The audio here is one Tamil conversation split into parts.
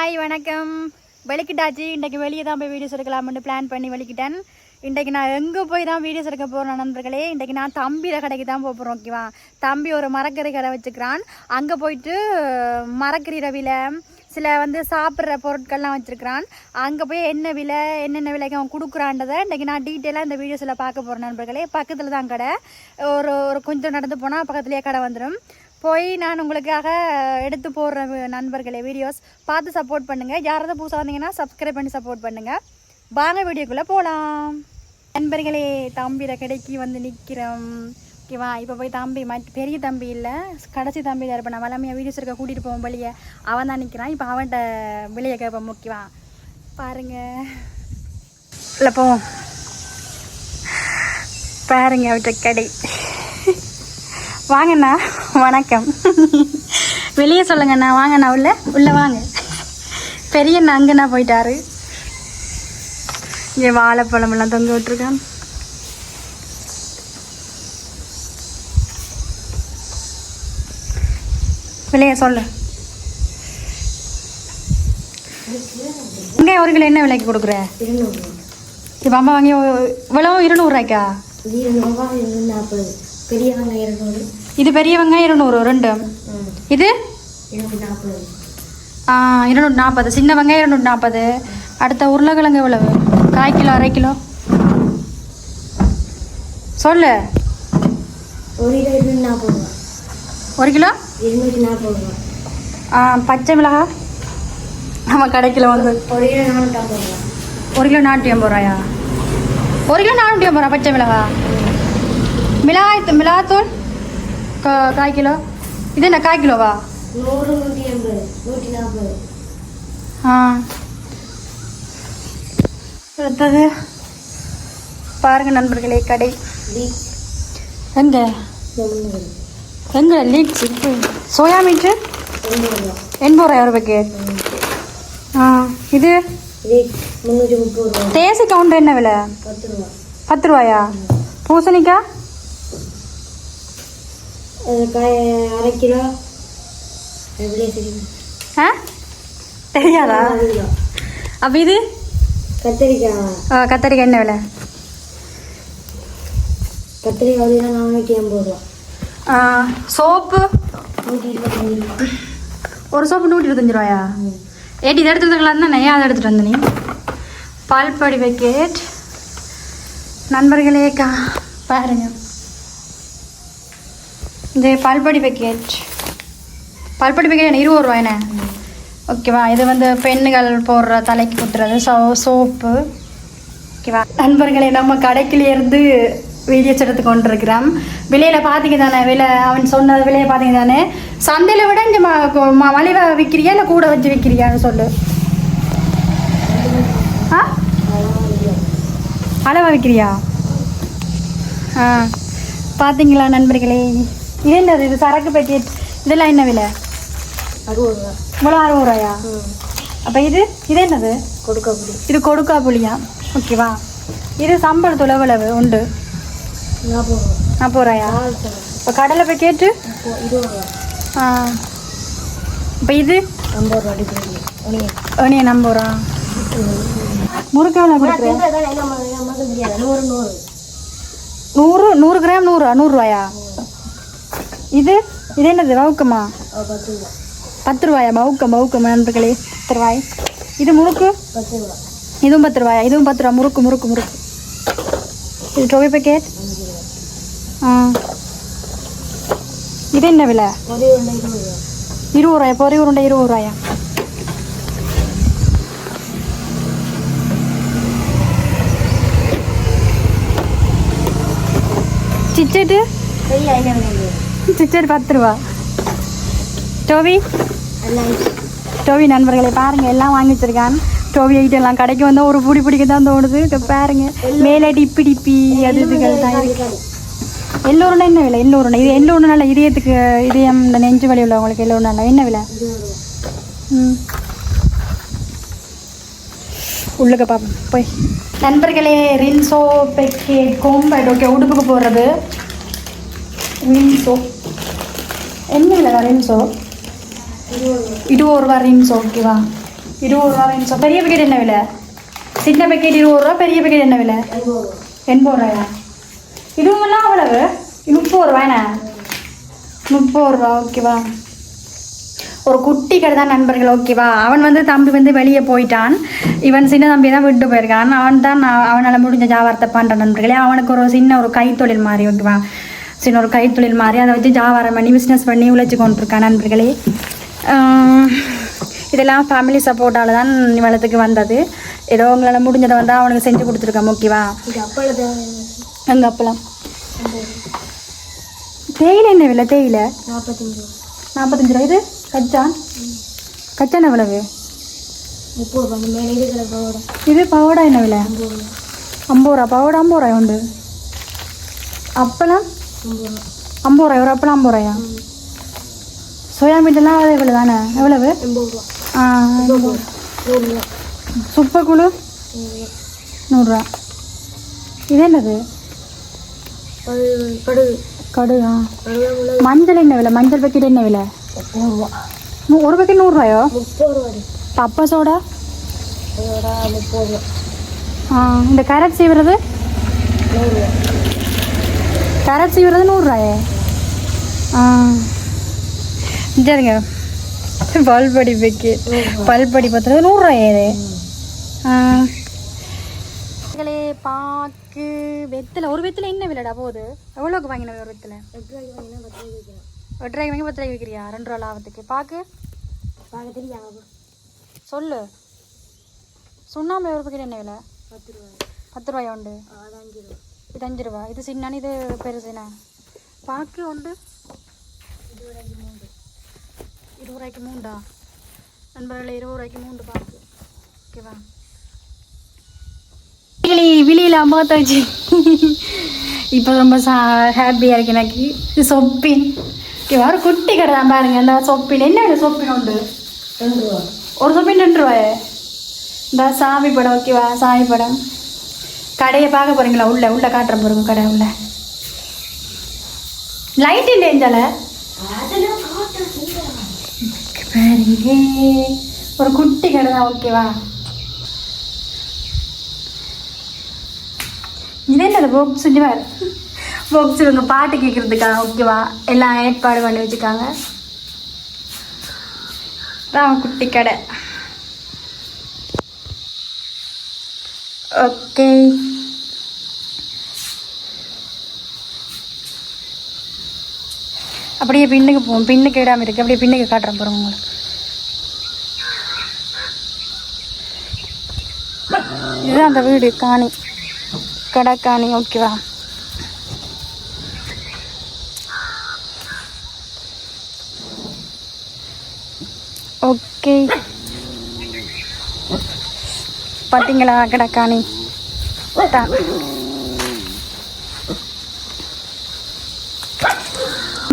ஹாய் வணக்கம். வெளிக்கிட்டாச்சு. இன்றைக்கு வெளியே தான் போய் வீடியோஸ் எடுக்கலாம்னு பிளான் பண்ணி வெளிக்கிட்டேன். இன்றைக்கு நான் எங்கே போய் தான் வீடியோஸ் எடுக்க போகிறேன் நண்பர்களே. இன்றைக்கு நான் தம்பியில் கடைக்கு தான் போகிறோம். ஓகேவா, தம்பி ஒரு மரக்கறி கடை வச்சுக்கிறான். அங்கே போயிட்டு மரக்கறி ரவியில் சில சாப்பிட்ற பொருட்கள்லாம் வச்சுருக்கிறான். அங்கே போய் என்னென்ன விலைக்கு அவன் கொடுக்குறான்றதை இன்றைக்கி நான் டீட்டெயிலாக இந்த வீடியோஸில் பார்க்க போகிறேன் நண்பர்களே. பக்கத்தில் தான் கடை. ஒரு கொஞ்சம் நடந்து போனால் பக்கத்துலேயே கடை வந்துடும். போய் நான் உங்களுக்காக எடுத்து போடுற நண்பர்களே வீடியோஸ் பார்த்து சப்போர்ட் பண்ணுங்கள். யாராவது புதுசாக வந்தீங்கன்னா சப்ஸ்கிரைப் பண்ணி சப்போர்ட் பண்ணுங்கள். வாங்க வீடியோக்குள்ளே போகலாம். நண்பர்களே, தம்பியில் கடைக்கு நிற்கிறோம். ஓகேவா, இப்போ போய் தம்பி பெரிய தம்பி இல்லை, கடைசி தம்பி தான் இருப்பேன். நான் வளமையாக வீடியோஸ் இருக்க கூட்டிகிட்டு போவோம் வெளியே. அவன் தான் நிற்கிறான். இப்போ அவன்கிட்ட வெளியே கேட்போம். ஓகேவா, பாருங்க. இல்லை போவோம். பாருங்க அவற்றை கடை. வாங்கண்ணா, வணக்கம். வெளியே சொல்லுங்கண்ணா. வாங்கண்ணா, உள்ள வாங்க. பெரியண்ணா அங்கண்ணா போயிட்டாரு. இங்கே வாழைப்பழமெல்லாம் தொங்க விட்டுருக்கான். வெளியே சொல்லு. இங்கே 1 கிலோ என்ன விலைக்கு கொடுக்குற? இப்போ அம்மா வாங்கி இவ்வளோ 200 ரூபாய்க்கா? பெரிய வெங்காயம் 200. இது பெரிய வெங்காயம் 200 ரெண்டு. இது 240. சின்ன வெங்காயம் 240. அடுத்த உருளைக்கிழங்கு எவ்வளவு? 1/4 கிலோ 1/2 கிலோ சொல்லு. 1 கிலோ 240. பச்சை மிளகாய் நம்ம கடைக்கில் 1 கிலோ 480 ரூபாயா? 1 கிலோ 480 ரூபா பச்சை மிளகாய். மிளகாத்தூள் 1/4 கிலோ. இது என்ன 1/4 கிலோவா? 100, 180, 140. அடுத்தது பாருங்க நண்பர்களே, கடை எங்க லீக்ஸ். சோயா மீட்டு 80 ரூபாய் ஒரு பேக்கெட். இது 330. தேசி கவுண்டர் என்ன விலை? 10 ரூபாயா? பூசணிக்காய் 1/2 கிலோ. தெரியாதா? அப்போ இது கத்திரிக்காய் என்ன விலை? கத்திரிக்காய் 480 ரூபா. சோப்பு ஒரு சோப்பு 125 ரூபாயா? ஏட்டி இதை எடுத்துகிட்டு வந்துக்கலாம் தானே, அதை எடுத்துகிட்டு வந்த நீ. பால்பொடி பேக்கெட் நண்பர்களே பாருங்க. இந்த பால்பொடி பேக்கெட் 20 ரூபாய்ண்ணே. ஓகேவா, இது பெண்கள் போடுற தலைக்கு குத்துறது சோப்பு. ஓகேவா நண்பர்களே, நம்ம கடைக்கிலேருந்து வீடியோஸ் எடுத்து கொண்டிருக்கிறோம். விலையில் பார்த்தீங்க தானே, அவன் சொன்ன விலையை பார்த்தீங்க தானே. சந்தையில் விட இங்கே மலிவாக விற்கிறியா இல்லை கூட வச்சு விற்கிறியான்னு சொல்லு. அளவாக விற்கிறியா? பார்த்தீங்களா நண்பர்களே, இது என்னது? இது சரக்கு பேக்கெட். இதெல்லாம் என்ன விலை? 60 ரூபா. இவ்வளோ 60 ரூபாயா? அப்போ இது என்னது? கொடுக்காப்புளி. இது கொடுக்காப்புளியா? ஓகேவா. இது சம்பளத்தூள் எவ்வளவு உண்டு? 40 ரூபாயா? இப்போ கடலை பேக்கெட்டு 20 ரூபா. இப்போ இது 50 ரூபா. ஒனியன் 50 ரூபா. முறுக்கு எவ்வளோ கொடுக்குறேன்? 100 கிராம் 100 ரூபாயா? இது என்னது? வவுக்கமா? 10 ரூபாயா? பவுக்கம் நண்பர்களே, 10 ரூபாய். இது முறுக்கு 10 ரூபா. இதுவும் 10 ரூபாயா? இதுவும் 10 ரூபா. முறுக்கு. இது டோபி பேக்கெட். இது என்ன விலை? 20 ரூபாயா? பொறி உருண்டை 20 ரூபாயா? சிச்செட்டு 10 ரூபா. டோவி நண்பர்களை பாருங்க, எல்லாம் வாங்கி வச்சிருக்கான். டோவி ஐட்டம் எல்லாம் கடைக்கு வந்தால் ஒரு பிடிக்க தான் தோணுது. பாருங்க, மேலே டிப்பி அது இதுகள் தான் இருக்கு. எல்லோருன்னா என்ன விலை? இது எல்லோரு நல்ல இதயத்துக்கு இதயம் இந்த நெஞ்சு வலி உள்ளவங்களுக்கு எல்லோரு நல்ல என்ன விலை? உள்ளுக்க பார்ப்போம் போய். நண்பர்களே, ரின்சோ பேக்கெட் கோம்பேட். ஓகே, உடுப்புக்கு போடுறது ரின்சோ. என்ன விலை ரின்சோ? 20 ரூபா ரின்சோ. ஓகேவா, 20 ரூபா வேணும். பெரிய பேக்கெட் என்ன விலை? சின்ன பேக்கெட் 20 ரூபா, பெரிய பேக்கெட் என்ன விலை? 80 ரூபாயா? இதுவெல்லாம் அவ்வளவு 30 ரூபாய்ண்ணா? 30 ரூபா. ஓகேவா? ஒரு குட்டி கடை தான் நண்பர்கள். ஓகேவா? அவன் வந்து தம்பி வந்து வெளியே போயிட்டான். இவன் சின்ன தம்பி தான் விட்டு போயிருக்கான். அவன் தான் அவனால் முடிஞ்ச ஜாவாரத்தை பண்ணுறான் நண்பர்களே. அவனுக்கு ஒரு சின்ன ஒரு கைத்தொழில் மாதிரி. ஓகேவா? சின்ன ஒரு கைத்தொழில் மாதிரி அதை வச்சு ஜாவாரம் பண்ணி பிஸ்னஸ் பண்ணி உழைச்சி கொண்டிருக்கான் நண்பர்களே. இதெல்லாம் ஃபேமிலி சப்போர்ட்டால் தான் வளத்துக்கு வந்தது. ஏதோ உங்களால் முடிஞ்சதை வந்து அவனுக்கு செஞ்சு கொடுத்துருக்கான். ஓகேவா? எங்கள் அப்பளம் தேயிலை என்ன விலை? தேயிலை 45 ரூபா. இது கச்சான் கச்சான் எவ்வளவு? 30 ரூபா. இது பவோடா என்ன விலை? 50 ரூபா. பவோடா 50 ரூபாய் உண்டு. அப்பளம் 50 ரூபாய். ஒரு அப்பளம் 50 ரூபாயா? சோயா மீட்டெல்லாம் அதே விலை தானே? எவ்வளவு? 80 ரூபா. சுப்பக்குழு 100 ரூபா. இது என்னது? கடுகா. மஞ்சள் என்ன விலை? மஞ்சள் பேக்கெட் என்ன விலை? 100 ரூபா. ஒரு பேக்கெட் 100 ரூபாயோ? 30 ரூபா. பப்பா சோடா 30 ரூபா. இந்த கேரட் சீவுறது 100 ரூபா. கேரட் சீவுறது 100 ரூபாயே? சரிங்க. பல்படி பேக்கெட் பல்படி பத்துறது 100 ரூபாயே இது? பாக்கு வெத்தலை. ஒரு வெத்தலை என்ன விலைடா போகுது? எவ்வளோக்கு வாங்கின ஒரு வெத்தலை? 8 ரூபாய்க்கு வாங்கினா 10 ரூபாய்க்கு விற்கிறேன். 8 ரூபாய்க்கு வாங்கி 10 ரூபாய்க்கு விற்கிறியா? 2 ரூபா லாபத்துக்கு. பாக்கு தெரியாது சொல்லு. சுண்ணாம்பு ஒரு பேக்கெட் என்ன விலை? 10 ரூபாய். 10 ரூபாயா உண்டு? இது 5 ரூபா. இது சின்னானு இது பெருசுண்ணா. பாக்கு உண்டு 20 ரூபாய்க்கு 3 நண்பர்களே. 20 ரூபாய்க்கு 3 பாக்கு. ஓகேவா? விழியில் அம்மாத்த வச்சு இப்போ ரொம்ப ஹாப்பியாக இருக்கு எனக்கு. இது சொப்பின். ஓகேவா? ஒரு குட்டி கடை தான் பாருங்க. இந்த சொப்பின் என்ன விலை? சொப்பின் உண்டு 2 ரூபா. ஒரு சொப்பின் 2 ரூபாயே? இந்த சாமி படம். ஓகேவா? சாமி படம். கடையை பார்க்க போகிறீங்களா? உள்ள காட்டுற போகிறோம் கடை உள்ள. லைட் இல்லைஞ்சால பாருங்க. ஒரு குட்டி கடை தான். ஓகேவா? இது என்னது? பாக்ஸ் பாக்ஸ் இவங்க பாட்டு கேட்குறதுக்காக. ஓகேவா? எல்லாம் ஏற்பாடு பண்ணி வச்சுருக்காங்க. குட்டி கடை. ஓகே. அப்படியே பின்னுக்கு போவோம். பின்னுக்கு இடாமல் இருக்குது. அப்படியே பின்னுக்கு காட்டுறேன் போகிறோம் உங்களுக்கு. இதுதான் அந்த வீடு காணி. கடற்காணி. ஓகேவா? ஓகே. பார்த்தீங்களா கடற்காணி?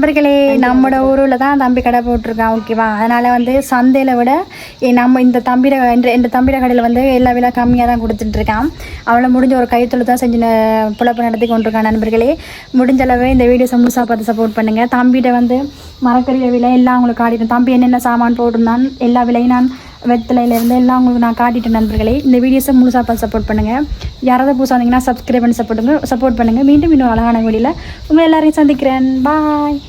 நண்பர்களே, நம்மளோட ஊரில் தான் தம்பி கடை போட்டிருக்கான். ஓகேவா? அதனால் வந்து சந்தையில் விட நம்ம இந்த தம்பிட கடையில் வந்து எல்லா விலை கம்மியாக தான் கொடுத்துட்ருக்கான். அவளை முடிஞ்ச ஒரு கைத்தொழில் தான் செஞ்சு புழப்பு நடத்தி கொண்டிருக்கான். நண்பர்களே, முடிஞ்ச அளவு இந்த வீடியோஸை முழுசாக பார்த்து சப்போர்ட் பண்ணுங்கள். தம்பிகிட்ட வந்து மரக்கறிய விலை எல்லாம் உங்களுக்கு காட்டிட்டேன். தம்பி என்னென்ன சாமான் போட்டிருந்தான் எல்லா விலையும் நான் வெத்தலையிலேருந்து எல்லாம் உங்களுக்கு நான் காட்டிட்டேன். நண்பர்களே, இந்த வீடியோஸை முழுசாக பார்த்து சப்போர்ட் பண்ணுங்கள். யாராவது புதுசாக வந்தீங்கன்னா சப்ஸ்கிரைப் பண்ணி சப்போர்ட் பண்ணுங்கள். மீண்டும் இன்னும் அழகான வீடியோவில் உங்களை எல்லாரையும் சந்திக்கிறேன். பாய்.